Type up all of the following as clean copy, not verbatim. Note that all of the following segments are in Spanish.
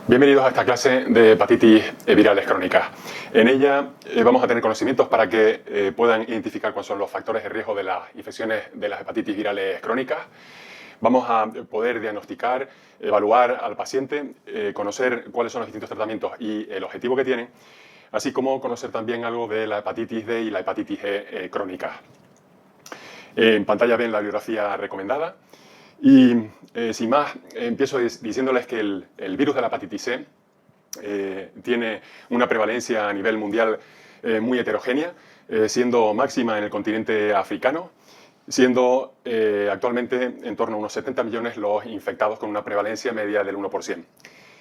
Bienvenidos a esta clase de hepatitis virales crónicas. En ella vamos a tener conocimientos para que puedan identificar cuáles son los factores de riesgo de las infecciones de las hepatitis virales crónicas. Vamos a poder diagnosticar, evaluar al paciente, conocer cuáles son los distintos tratamientos y el objetivo que tienen, así como conocer también algo de la hepatitis D y la hepatitis E crónica. En pantalla ven la bibliografía recomendada. Y sin más, empiezo diciéndoles que el virus de la hepatitis C tiene una prevalencia a nivel mundial muy heterogénea, siendo máxima en el continente africano, siendo actualmente en torno a unos 70 millones los infectados con una prevalencia media del 1%.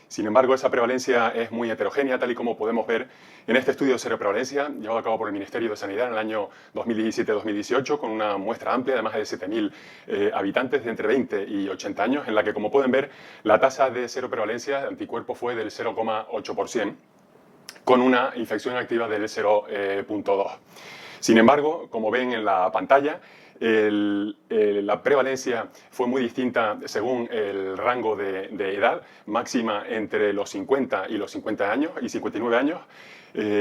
Sin embargo, esa prevalencia es muy heterogénea, tal y como podemos ver en este estudio de seroprevalencia llevado a cabo por el Ministerio de Sanidad en el año 2017-2018, con una muestra amplia de más de 7.000 habitantes de entre 20 y 80 años, en la que, como pueden ver, la tasa de seroprevalencia de anticuerpos fue del 0,8%, con una infección activa del 0,2%. Sin embargo, como ven en la pantalla, la prevalencia fue muy distinta según el rango de edad, máxima entre los 50 y los 50 años y 59 años,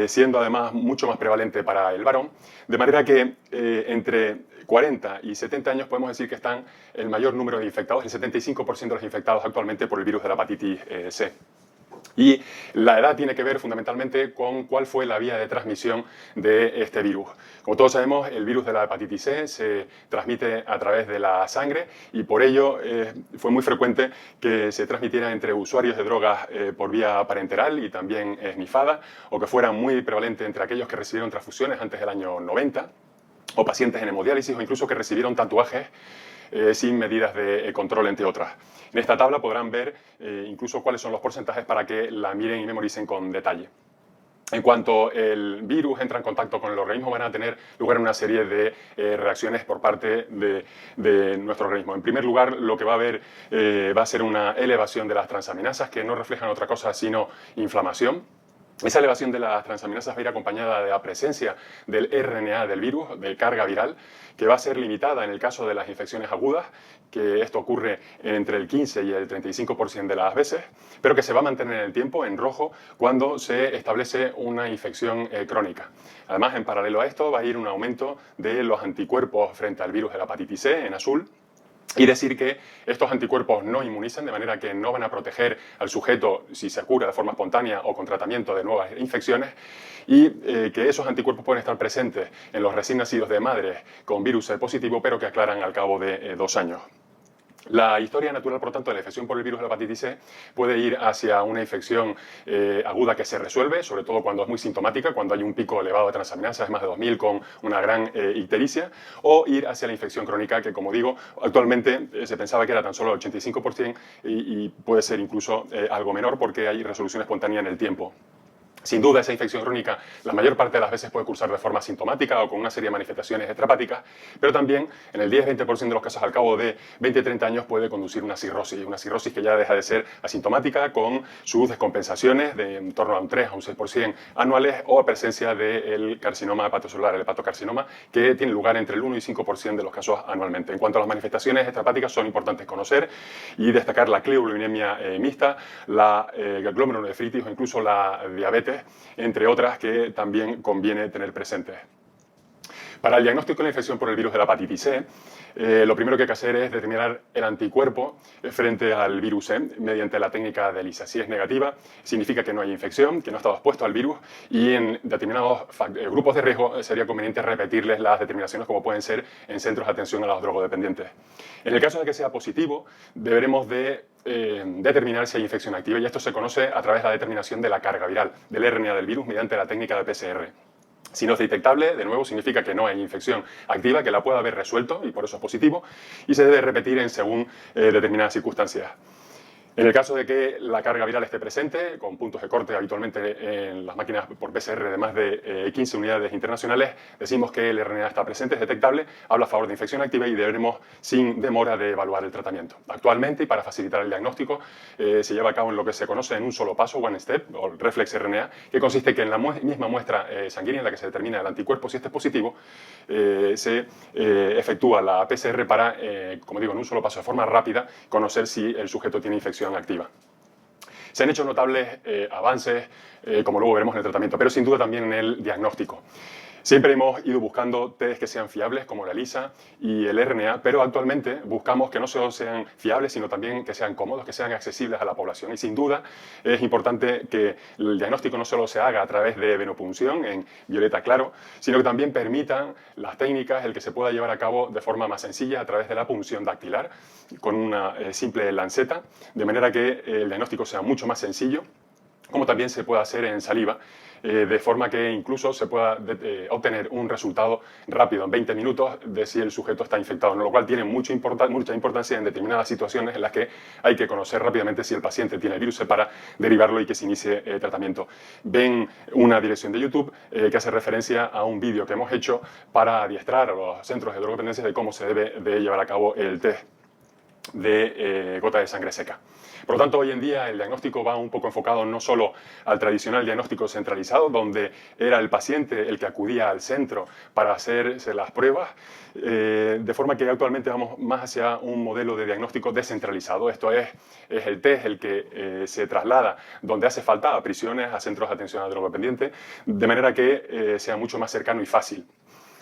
siendo además mucho más prevalente para el varón, de manera que entre 40 y 70 años podemos decir que están el mayor número de infectados, el 75% de los infectados actualmente por el virus de la hepatitis C. Y la edad tiene que ver fundamentalmente con cuál fue la vía de transmisión de este virus. Como todos sabemos, el virus de la hepatitis C se transmite a través de la sangre y por ello fue muy frecuente que se transmitiera entre usuarios de drogas por vía parenteral y también esnifada, o que fuera muy prevalente entre aquellos que recibieron transfusiones antes del año 90, o pacientes en hemodiálisis, o incluso que recibieron tatuajes sin medidas de control, entre otras. En esta tabla podrán ver incluso cuáles son los porcentajes para que la miren y memoricen con detalle. En cuanto el virus entra en contacto con el organismo, van a tener lugar una serie de reacciones por parte de nuestro organismo. En primer lugar, lo que va a haber va a ser una elevación de las transaminasas, que no reflejan otra cosa sino inflamación. Esa elevación de las transaminasas va a ir acompañada de la presencia del RNA del virus, de carga viral, que va a ser limitada en el caso de las infecciones agudas, que esto ocurre entre el 15 y el 35% de las veces, pero que se va a mantener en el tiempo en rojo cuando se establece una infección crónica. Además, en paralelo a esto, va a ir un aumento de los anticuerpos frente al virus de la hepatitis C en azul. Y decir que estos anticuerpos no inmunizan, de manera que no van a proteger al sujeto si se cura de forma espontánea o con tratamiento de nuevas infecciones, y que esos anticuerpos pueden estar presentes en los recién nacidos de madres con virus C positivo, pero que aclaran al cabo de 2 años. La historia natural, por tanto, de la infección por el virus de la hepatitis C puede ir hacia una infección aguda que se resuelve, sobre todo cuando es muy sintomática, cuando hay un pico elevado de transaminasas, más de 2000, con una gran ictericia, o ir hacia la infección crónica, que, como digo, actualmente se pensaba que era tan solo el 85% y puede ser incluso algo menor porque hay resolución espontánea en el tiempo. Sin duda, esa infección crónica la mayor parte de las veces puede cursar de forma sintomática o con una serie de manifestaciones extrahepáticas, pero también en el 10-20% de los casos al cabo de 20-30 años puede conducir a una cirrosis que ya deja de ser asintomática con sus descompensaciones de en torno a un 3 a un 6% anuales, o presencia del carcinoma hepatocelular, el hepatocarcinoma, que tiene lugar entre el 1 y 5% de los casos anualmente. En cuanto a las manifestaciones extrahepáticas, son importantes conocer y destacar la cleobulinemia mixta, la glomerulonefritis o incluso la diabetes, entre otras que también conviene tener presentes. Para el diagnóstico de la infección por el virus de la hepatitis C, lo primero que hay que hacer es determinar el anticuerpo frente al virus C mediante la técnica de ELISA. Si es negativa, significa que no hay infección, que no ha estado expuesto al virus, y en determinados grupos de riesgo sería conveniente repetirles las determinaciones, como pueden ser en centros de atención a los drogodependientes. En el caso de que sea positivo, deberemos de determinar si hay infección activa, y esto se conoce a través de la determinación de la carga viral, del RNA del virus, mediante la técnica de PCR. Si no es detectable, de nuevo, significa que no hay infección activa, que la puede haber resuelto y por eso es positivo, y se debe repetir en según determinadas circunstancias. En el caso de que la carga viral esté presente, con puntos de corte habitualmente en las máquinas por PCR de más de 15 unidades internacionales, decimos que el RNA está presente, es detectable, habla a favor de infección activa y deberemos sin demora de evaluar el tratamiento. Actualmente, y para facilitar el diagnóstico, se lleva a cabo en lo que se conoce en un solo paso, one step, o reflex RNA, que consiste que en la misma muestra sanguínea en la que se determina el anticuerpo, si este es positivo, se efectúa la PCR para, como digo, en un solo paso, de forma rápida, conocer si el sujeto tiene infección activa. Se han hecho notables avances, como luego veremos en el tratamiento, pero sin duda también en el diagnóstico. Siempre hemos ido buscando test que sean fiables, como la ELISA y el RNA, pero actualmente buscamos que no solo sean fiables, sino también que sean cómodos, que sean accesibles a la población. Y sin duda es importante que el diagnóstico no solo se haga a través de venopunción en violeta claro, sino que también permitan las técnicas el que se pueda llevar a cabo de forma más sencilla a través de la punción dactilar con una simple lanceta, de manera que el diagnóstico sea mucho más sencillo, como también se puede hacer en saliva, de forma que incluso se pueda obtener un resultado rápido, en 20 minutos, de si el sujeto está infectado, lo cual tiene mucha importancia en determinadas situaciones en las que hay que conocer rápidamente si el paciente tiene el virus para derivarlo y que se inicie tratamiento. Ven una dirección de YouTube que hace referencia a un vídeo que hemos hecho para adiestrar a los centros de drogodependencia de cómo se debe de llevar a cabo el test de gota de sangre seca. Por lo tanto, hoy en día el diagnóstico va un poco enfocado no solo al tradicional diagnóstico centralizado, donde era el paciente el que acudía al centro para hacerse las pruebas, de forma que actualmente vamos más hacia un modelo de diagnóstico descentralizado. Esto es el test el que se traslada donde hace falta, a prisiones, a centros de atención a drogodependiente, de manera que sea mucho más cercano y fácil.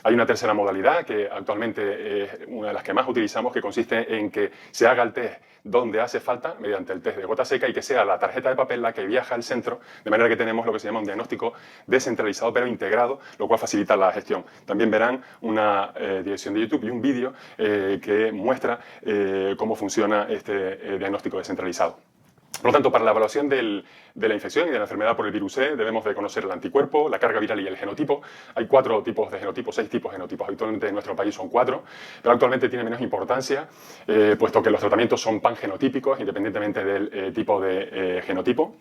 Hay una tercera modalidad que actualmente es una de las que más utilizamos, que consiste en que se haga el test donde hace falta, mediante el test de gota seca, y que sea la tarjeta de papel la que viaja al centro, de manera que tenemos lo que se llama un diagnóstico descentralizado pero integrado, lo cual facilita la gestión. También verán una dirección de YouTube y un vídeo que muestra cómo funciona este diagnóstico descentralizado. Por lo tanto, para la evaluación de la infección y de la enfermedad por el virus C, debemos de conocer el anticuerpo, la carga viral y el genotipo. Hay 4 tipos de genotipos, 6 tipos de genotipos. Actualmente en nuestro país son 4, pero actualmente tiene menos importancia, puesto que los tratamientos son pangenotípicos, independientemente del tipo de genotipo.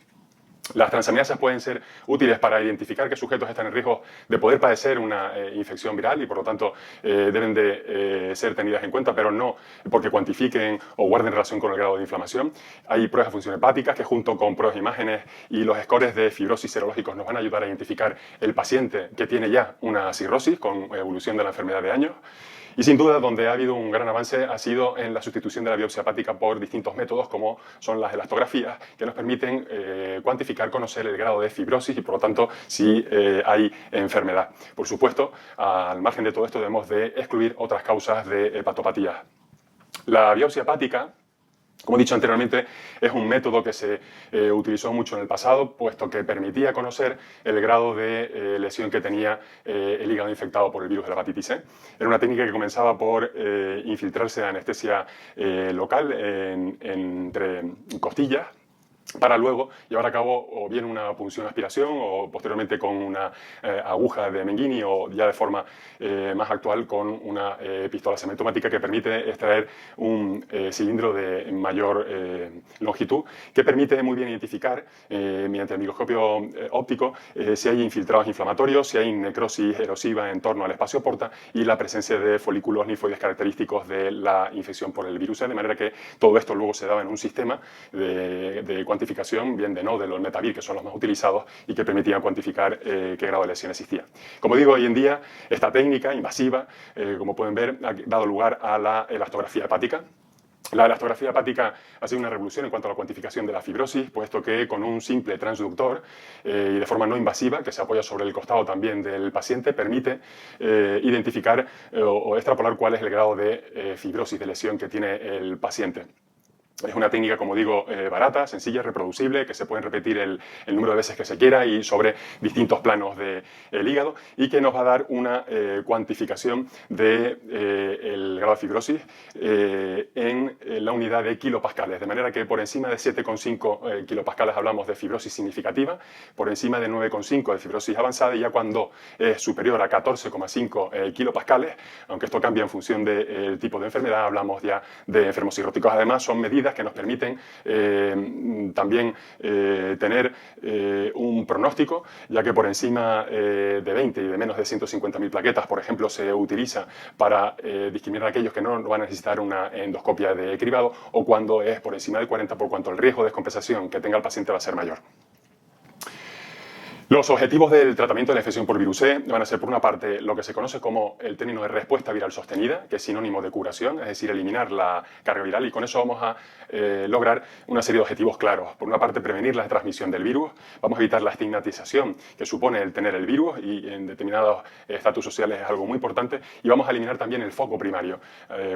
Las transaminasas pueden ser útiles para identificar qué sujetos están en riesgo de poder padecer una infección viral y por lo tanto deben de ser tenidas en cuenta, pero no porque cuantifiquen o guarden relación con el grado de inflamación. Hay pruebas de función hepática que junto con pruebas de imágenes y los scores de fibrosis serológicos nos van a ayudar a identificar el paciente que tiene ya una cirrosis con evolución de la enfermedad de años. Y sin duda, donde ha habido un gran avance ha sido en la sustitución de la biopsia hepática por distintos métodos, como son las elastografías, que nos permiten cuantificar, conocer el grado de fibrosis y, por lo tanto, si hay enfermedad. Por supuesto, al margen de todo esto, debemos de excluir otras causas de hepatopatías. La biopsia hepática, como he dicho anteriormente, es un método que se utilizó mucho en el pasado, puesto que permitía conocer el grado de lesión que tenía el hígado infectado por el virus de la hepatitis C. Era una técnica que comenzaba por infiltrarse de anestesia local entre costillas, para luego llevar a cabo o bien una punción aspiración o posteriormente con una aguja de Meнгini o ya de forma más actual con una pistola semiautomática que permite extraer un cilindro de mayor longitud que permite muy bien identificar mediante el microscopio óptico si hay infiltrados inflamatorios, si hay necrosis erosiva en torno al espacio porta y la presencia de folículos linfoides característicos de la infección por el virus C, de manera que todo esto luego se daba en un sistema de cuantificación, bien de Nodel o el Metavir, que son los más utilizados y que permitían cuantificar qué grado de lesión existía. Como digo, hoy en día esta técnica invasiva, como pueden ver, ha dado lugar a la elastografía hepática. La elastografía hepática ha sido una revolución en cuanto a la cuantificación de la fibrosis, puesto que con un simple transductor y de forma no invasiva, que se apoya sobre el costado también del paciente, permite identificar o extrapolar cuál es el grado de fibrosis, de lesión que tiene el paciente. Es una técnica, como digo, barata, sencilla, reproducible, que se pueden repetir el número de veces que se quiera y sobre distintos planos del hígado y que nos va a dar una cuantificación del grado de fibrosis en la unidad de kilopascales, de manera que por encima de 7,5 kilopascales hablamos de fibrosis significativa, por encima de 9,5 de fibrosis avanzada y ya cuando es superior a 14,5 kilopascales, aunque esto cambia en función del tipo de enfermedad, hablamos ya de enfermos cirróticos. Además, son medidas características que nos permiten también tener un pronóstico, ya que por encima de 20 y de menos de 150.000 plaquetas, por ejemplo, se utiliza para discriminar a aquellos que no van a necesitar una endoscopia de cribado, o cuando es por encima de 40, por cuanto el riesgo de descompensación que tenga el paciente va a ser mayor. Los objetivos del tratamiento de la infección por virus C van a ser, por una parte, lo que se conoce como el término de respuesta viral sostenida, que es sinónimo de curación, es decir, eliminar la carga viral, y con eso vamos a lograr una serie de objetivos claros. Por una parte, prevenir la transmisión del virus, vamos a evitar la estigmatización que supone el tener el virus, y en determinados estatus sociales es algo muy importante, y vamos a eliminar también el foco primario,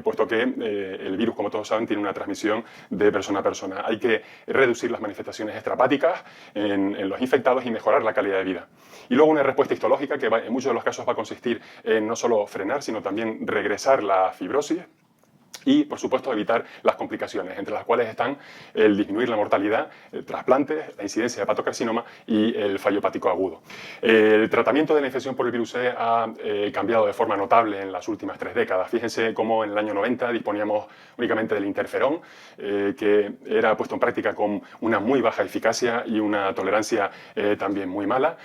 puesto que el virus, como todos saben, tiene una transmisión de persona a persona. Hay que reducir las manifestaciones extrahepáticas en los infectados y mejorar la calidad de vida. Y luego una respuesta histológica que en muchos de los casos va a consistir en no solo frenar, sino también regresar la fibrosis y, por supuesto, evitar las complicaciones, entre las cuales están el disminuir la mortalidad, el trasplante, la incidencia de hepatocarcinoma y el fallo hepático agudo. El tratamiento de la infección por el virus C ha cambiado de forma notable en las últimas 3 décadas. Fíjense cómo en el año 90 disponíamos únicamente del interferón, que era puesto en práctica con una muy baja eficacia y una tolerancia también muy mala.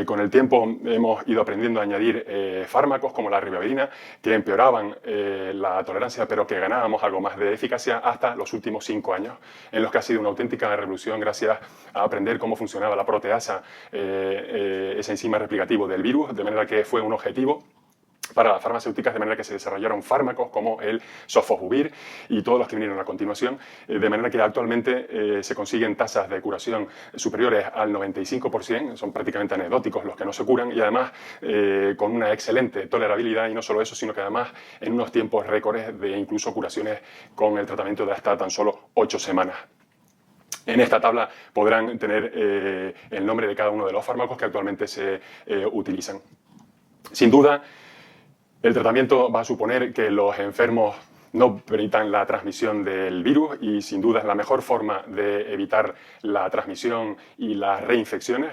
Con el tiempo hemos ido aprendiendo a añadir fármacos como la ribavirina, que empeoraban la tolerancia, pero que ganábamos algo más de eficacia, hasta los últimos 5 años, en los que ha sido una auténtica revolución gracias a aprender cómo funcionaba la proteasa, ese enzima replicativo del virus, de manera que fue un objetivo para las farmacéuticas, de manera que se desarrollaron fármacos como el sofosbuvir y todos los que vinieron a continuación, de manera que actualmente se consiguen tasas de curación superiores al 95%, son prácticamente anecdóticos los que no se curan, y además con una excelente tolerabilidad, y no solo eso, sino que además en unos tiempos récords de incluso curaciones con el tratamiento de hasta tan solo 8 semanas. En esta tabla podrán tener el nombre de cada uno de los fármacos que actualmente se utilizan. Sin duda, el tratamiento va a suponer que los enfermos no permitan la transmisión del virus, y sin duda es la mejor forma de evitar la transmisión y las reinfecciones.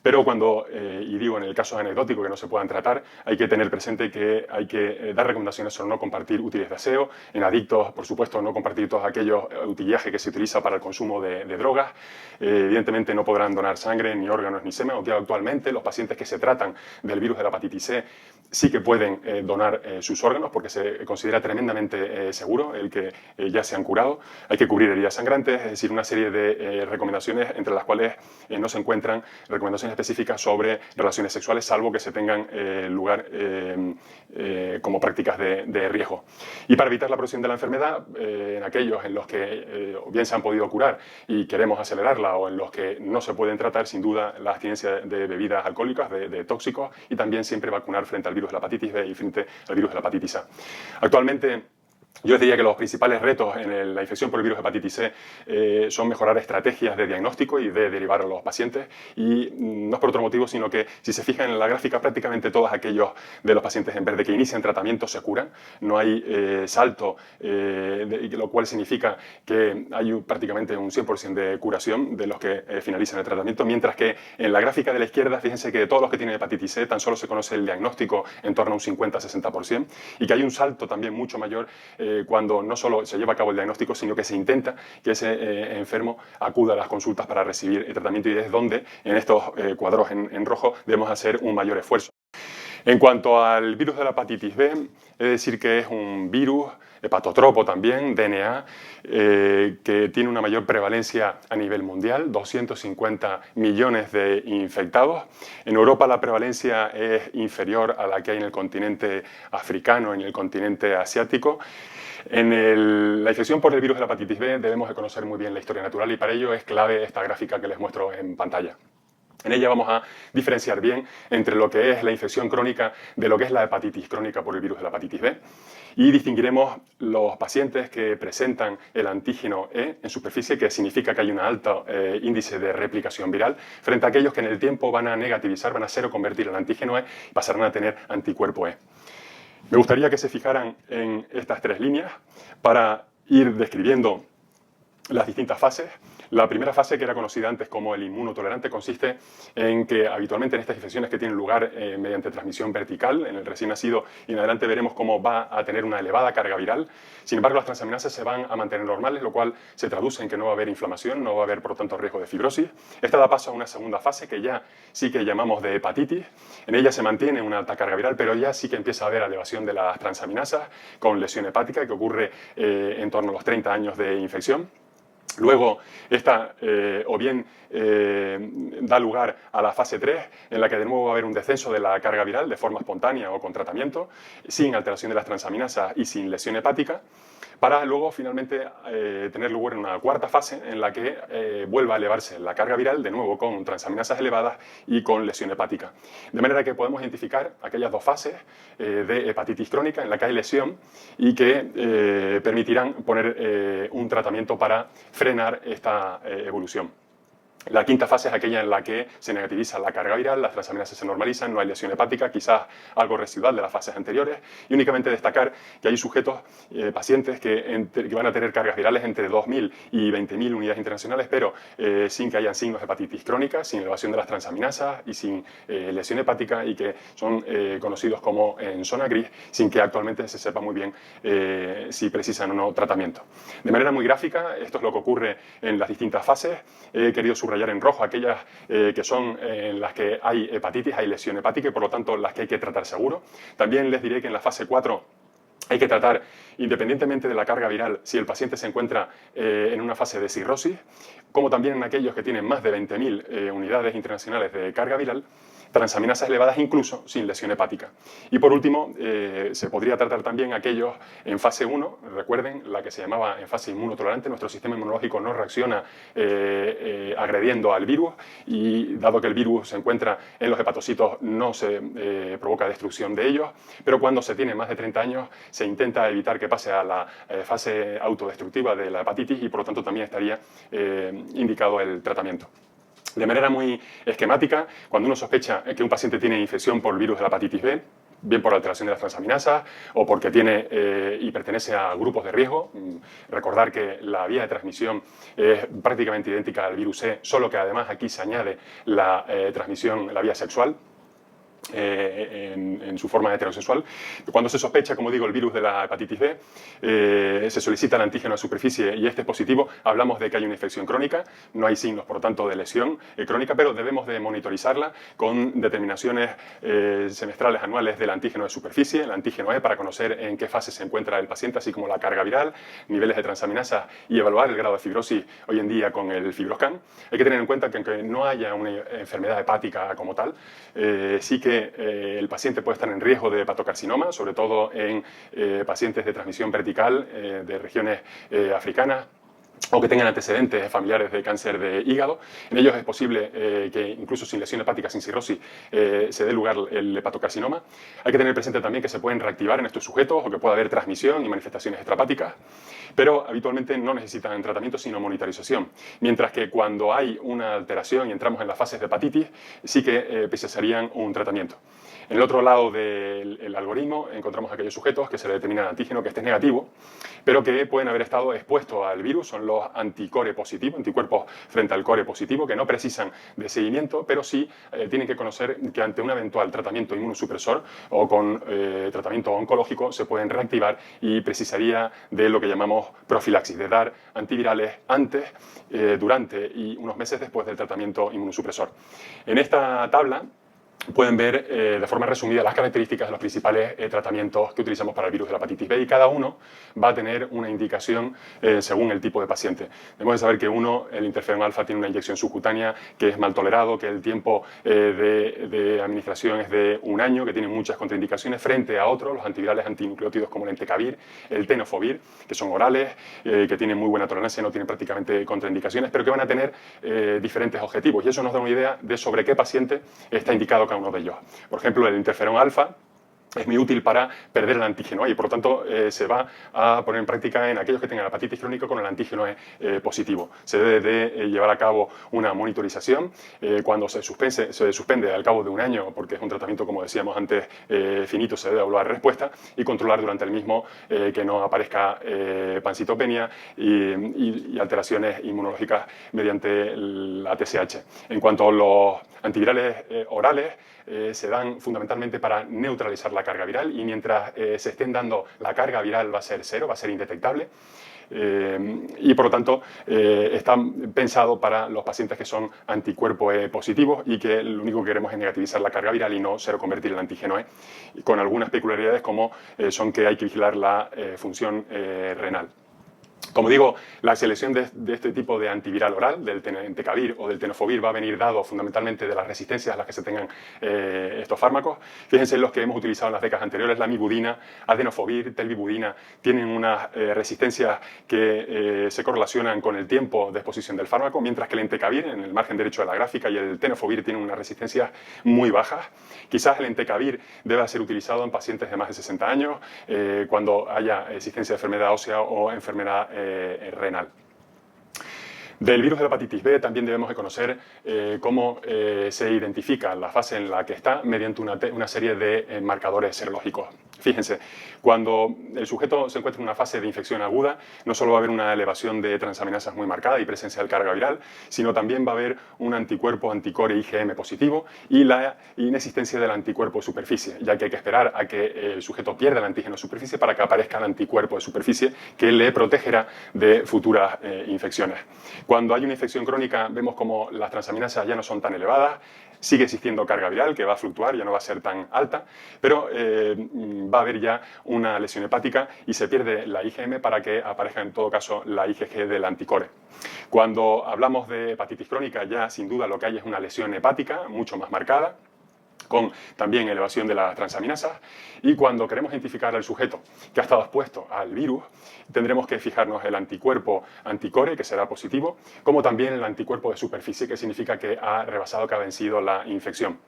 Pero cuando, y digo en el caso anecdótico que no se puedan tratar, hay que tener presente que hay que dar recomendaciones sobre no compartir útiles de aseo. En adictos, por supuesto, no compartir todos aquellos utillaje que se utiliza para el consumo de drogas. Evidentemente no podrán donar sangre, ni órganos, ni semen, aunque actualmente los pacientes que se tratan del virus de la hepatitis C sí que pueden donar sus órganos, porque se considera tremendamente seguro el que ya se han curado. Hay que cubrir heridas sangrantes, es decir, una serie de recomendaciones, entre las cuales no se encuentran recomendaciones específicas sobre relaciones sexuales, salvo que se tengan lugar como prácticas de riesgo. Y para evitar la progresión de la enfermedad, en aquellos en los que bien se han podido curar y queremos acelerarla, o en los que no se pueden tratar, sin duda la abstinencia de bebidas alcohólicas, de tóxicos, y también siempre vacunar frente al virus de la hepatitis B y frente al virus de la hepatitis A. Actualmente, yo les diría que los principales retos en la infección por el virus de hepatitis C son mejorar estrategias de diagnóstico y de derivar a los pacientes, y no es por otro motivo, sino que si se fijan en la gráfica, prácticamente todos aquellos de los pacientes en verde que inician tratamiento se curan. No hay salto, lo cual significa que hay prácticamente un 100% de curación de los que finalizan el tratamiento, mientras que en la gráfica de la izquierda, fíjense que de todos los que tienen hepatitis C tan solo se conoce el diagnóstico en torno a un 50-60%, y que hay un salto también mucho mayor cuando no solo se lleva a cabo el diagnóstico, sino que se intenta que ese enfermo acuda a las consultas para recibir el tratamiento, y es donde en estos cuadros en rojo debemos hacer un mayor esfuerzo. En cuanto al virus de la hepatitis B, es decir que es un virus hepatotropo también, DNA, que tiene una mayor prevalencia a nivel mundial, 250 millones de infectados. En Europa la prevalencia es inferior a la que hay en el continente africano, en el continente asiático. En la infección por el virus de la hepatitis B debemos de conocer muy bien la historia natural, y para ello es clave esta gráfica que les muestro en pantalla. En ella vamos a diferenciar bien entre lo que es la infección crónica de lo que es la hepatitis crónica por el virus de la hepatitis B, y distinguiremos los pacientes que presentan el antígeno E en superficie, que significa que hay un alto índice de replicación viral, frente a aquellos que en el tiempo van a negativizar, van a seroconvertir el antígeno E y pasarán a tener anticuerpo E. Me gustaría que se fijaran en estas 3 líneas para ir describiendo las distintas fases. La primera fase, que era conocida antes como el inmunotolerante, consiste en que habitualmente en estas infecciones que tienen lugar mediante transmisión vertical, en el recién nacido y en adelante veremos cómo va a tener una elevada carga viral. Sin embargo, las transaminasas se van a mantener normales, lo cual se traduce en que no va a haber inflamación, no va a haber por lo tanto riesgo de fibrosis. Esta da paso a una segunda fase que ya sí que llamamos de hepatitis. En ella se mantiene una alta carga viral, pero ya sí que empieza a haber elevación de las transaminasas con lesión hepática que ocurre en torno a los 30 años de infección. Luego, esta o bien da lugar a la fase 3, en la que de nuevo va a haber un descenso de la carga viral de forma espontánea o con tratamiento, sin alteración de las transaminasas y sin lesión hepática, para luego finalmente tener lugar en una cuarta fase en la que vuelva a elevarse la carga viral, de nuevo con transaminasas elevadas y con lesión hepática. De manera que podemos identificar aquellas dos fases de hepatitis crónica en la que hay lesión y que permitirán poner un tratamiento para frenar esta evolución. La quinta fase es aquella en la que se negativiza la carga viral, las transaminasas se normalizan, no hay lesión hepática, quizás algo residual de las fases anteriores, y únicamente destacar que hay sujetos, pacientes que van a tener cargas virales entre 2.000 y 20.000 unidades internacionales, pero sin que hayan signos de hepatitis crónica, sin elevación de las transaminasas y sin lesión hepática, y que son conocidos como en zona gris, sin que actualmente se sepa muy bien si precisan o no tratamiento. De manera muy gráfica, esto es lo que ocurre en las distintas fases. He querido subrayar en rojo aquellas que son en las que hay hepatitis, hay lesión hepática y por lo tanto las que hay que tratar seguro. También les diré que en la fase 4 hay que tratar, independientemente de la carga viral, si el paciente se encuentra en una fase de cirrosis, como también en aquellos que tienen más de 20.000 unidades internacionales de carga viral, transaminasas elevadas incluso sin lesión hepática. Y por último, se podría tratar también aquellos en fase 1, recuerden la que se llamaba en fase inmunotolerante, nuestro sistema inmunológico no reacciona agrediendo al virus y dado que el virus se encuentra en los hepatocitos no se provoca destrucción de ellos, pero cuando se tiene más de 30 años se intenta evitar que pase a la fase autodestructiva de la hepatitis y por lo tanto también estaría indicado el tratamiento. De manera muy esquemática, cuando uno sospecha que un paciente tiene infección por el virus de la hepatitis B, bien por alteración de las transaminasas o porque tiene y pertenece a grupos de riesgo, recordar que la vía de transmisión es prácticamente idéntica al virus C, solo que además aquí se añade la transmisión, la vía sexual, en su forma heterosexual. Cuando se sospecha, como digo, el virus de la hepatitis B, se solicita el antígeno de superficie y este es positivo, hablamos de que hay una infección crónica, no hay signos, por lo tanto, de lesión crónica, pero debemos de monitorizarla con determinaciones semestrales anuales del antígeno de superficie, el antígeno E, para conocer en qué fase se encuentra el paciente, así como la carga viral, niveles de transaminasa y evaluar el grado de fibrosis hoy en día con el FibroScan. Hay que tener en cuenta que aunque no haya una enfermedad hepática como tal, sí que el paciente puede estar en riesgo de hepatocarcinoma, sobre todo en pacientes de transmisión vertical de regiones africanas o que tengan antecedentes familiares de cáncer de hígado. En ellos es posible que incluso sin lesión hepática, sin cirrosis, se dé lugar el hepatocarcinoma. Hay que tener presente también que se pueden reactivar en estos sujetos o que puede haber transmisión y manifestaciones extrahepáticas, pero habitualmente no necesitan tratamiento sino monitorización. Mientras que cuando hay una alteración y entramos en las fases de hepatitis, sí que precisarían un tratamiento. En el otro lado del algoritmo encontramos aquellos sujetos que se le determina el antígeno que este es negativo, pero que pueden haber estado expuestos al virus, son los anticore positivos, anticuerpos frente al core positivo, que no precisan de seguimiento, pero sí tienen que conocer que ante un eventual tratamiento inmunosupresor o con tratamiento oncológico se pueden reactivar y precisaría de lo que llamamos profilaxis, de dar antivirales antes, durante y unos meses después del tratamiento inmunosupresor. En esta tabla pueden ver de forma resumida las características de los principales tratamientos que utilizamos para el virus de la hepatitis B y cada uno va a tener una indicación según el tipo de paciente. Debemos de saber que el interferón alfa tiene una inyección subcutánea que es mal tolerado, que el tiempo de administración es de 1 año, que tiene muchas contraindicaciones frente a otros, los antivirales antinucleótidos como el entecavir, el tenofovir, que son orales, que tienen muy buena tolerancia, no tienen prácticamente contraindicaciones, pero que van a tener diferentes objetivos y eso nos da una idea de sobre qué paciente está indicado cada uno de ellos. Por ejemplo, el interferón alfa es muy útil para perder el antígeno E y por lo tanto se va a poner en práctica en aquellos que tengan hepatitis crónica con el antígeno E positivo. Se debe de llevar a cabo una monitorización cuando se suspende al cabo de un año, porque es un tratamiento, como decíamos antes, finito, se debe evaluar respuesta y controlar durante el mismo que no aparezca pancitopenia y alteraciones inmunológicas mediante la TSH. En cuanto a los antivirales orales, se dan fundamentalmente para neutralizar la carga viral y mientras se estén dando la carga viral va a ser cero, va a ser indetectable y por lo tanto está pensado para los pacientes que son anticuerpos positivos y que lo único que queremos es negativizar la carga viral y no seroconvertir el antígeno E, con algunas peculiaridades como son que hay que vigilar la función renal. Como digo, la selección de este tipo de antiviral oral, del entecavir o del tenofovir, va a venir dado fundamentalmente de las resistencias a las que se tengan estos fármacos. Fíjense en los que hemos utilizado en las décadas anteriores, la mibudina, adenofovir, telbibudina, tienen unas resistencias que se correlacionan con el tiempo de exposición del fármaco, mientras que el entecavir, en el margen derecho de la gráfica, y el tenofovir tienen unas resistencias muy bajas. Quizás el entecavir deba ser utilizado en pacientes de más de 60 años, cuando haya existencia de enfermedad ósea o enfermedad renal. Del virus de la hepatitis B también debemos de conocer cómo se identifica la fase en la que está mediante una serie de marcadores serológicos. Fíjense, cuando el sujeto se encuentra en una fase de infección aguda, no solo va a haber una elevación de transaminasas muy marcada y presencia de carga viral, sino también va a haber un anticuerpo anticore IgM positivo y la inexistencia del anticuerpo de superficie, ya que hay que esperar a que el sujeto pierda el antígeno de superficie para que aparezca el anticuerpo de superficie que le protegerá de futuras infecciones. Cuando hay una infección crónica vemos como las transaminasas ya no son tan elevadas, sigue existiendo carga viral que va a fluctuar, ya no va a ser tan alta, pero va a haber ya una lesión hepática y se pierde la IgM para que aparezca en todo caso la IgG del anticore. Cuando hablamos de hepatitis crónica ya sin duda lo que hay es una lesión hepática mucho más marcada, con también elevación de las transaminasas, y cuando queremos identificar al sujeto que ha estado expuesto al virus, tendremos que fijarnos el anticuerpo anticore, que será positivo, como también el anticuerpo de superficie, que significa que ha rebasado, que ha vencido la infección.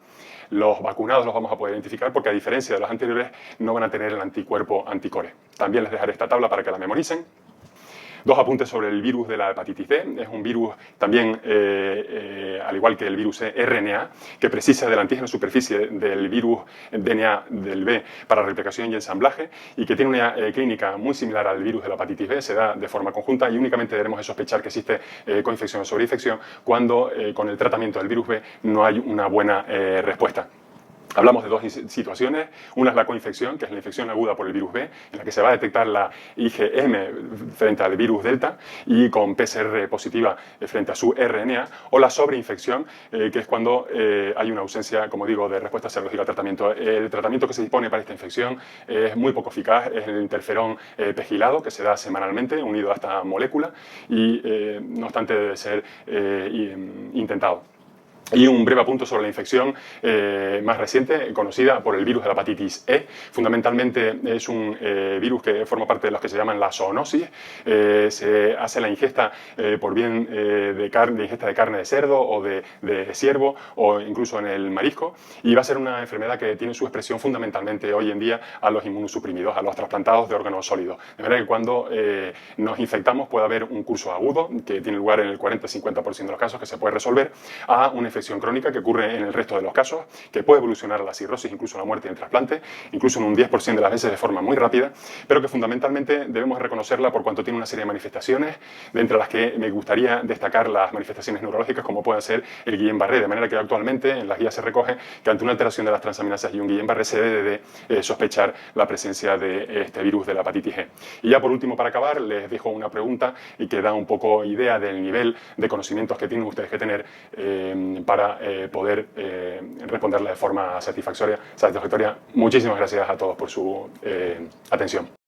Los vacunados los vamos a poder identificar porque, a diferencia de los anteriores, no van a tener el anticuerpo anticore. También les dejaré esta tabla para que la memoricen. Dos apuntes sobre el virus de la hepatitis C. Es un virus también, al igual que el virus RNA, que precisa del antígeno superficie del virus DNA del B para replicación y ensamblaje y que tiene una clínica muy similar al virus de la hepatitis B, se da de forma conjunta y únicamente debemos de sospechar que existe coinfección o sobreinfección cuando con el tratamiento del virus B no hay una buena respuesta. Hablamos de dos situaciones, una es la coinfección, que es la infección aguda por el virus B, en la que se va a detectar la IgM frente al virus delta y con PCR positiva frente a su RNA, o la sobreinfección, que es cuando hay una ausencia, como digo, de respuesta serológica al tratamiento. El tratamiento que se dispone para esta infección es muy poco eficaz, es el interferón pegilado, que se da semanalmente, unido a esta molécula, y no obstante debe ser intentado. Y un breve apunto sobre la infección más reciente, conocida por el virus de la hepatitis E. Fundamentalmente es un virus que forma parte de los que se llaman la zoonosis. Se hace la ingesta por bien de ingesta de carne de cerdo o de ciervo o incluso en el marisco. Y va a ser una enfermedad que tiene su expresión fundamentalmente hoy en día a los inmunosuprimidos, a los trasplantados de órganos sólidos. De manera que cuando nos infectamos puede haber un curso agudo que tiene lugar en el 40-50% de los casos, que se puede resolver, a una infección crónica que ocurre en el resto de los casos, que puede evolucionar a la cirrosis, incluso a la muerte en el trasplante, incluso en un 10% de las veces de forma muy rápida, pero que fundamentalmente debemos reconocerla por cuanto tiene una serie de manifestaciones, de entre las que me gustaría destacar las manifestaciones neurológicas como puede ser el Guillain-Barré, de manera que actualmente en las guías se recoge que ante una alteración de las transaminasas y un Guillain-Barré se debe de sospechar la presencia de este virus de la hepatitis G. Y ya por último, para acabar, les dejo una pregunta y que da un poco idea del nivel de conocimientos que tienen ustedes que tener para poder responderle de forma satisfactoria. Muchísimas gracias a todos por su atención.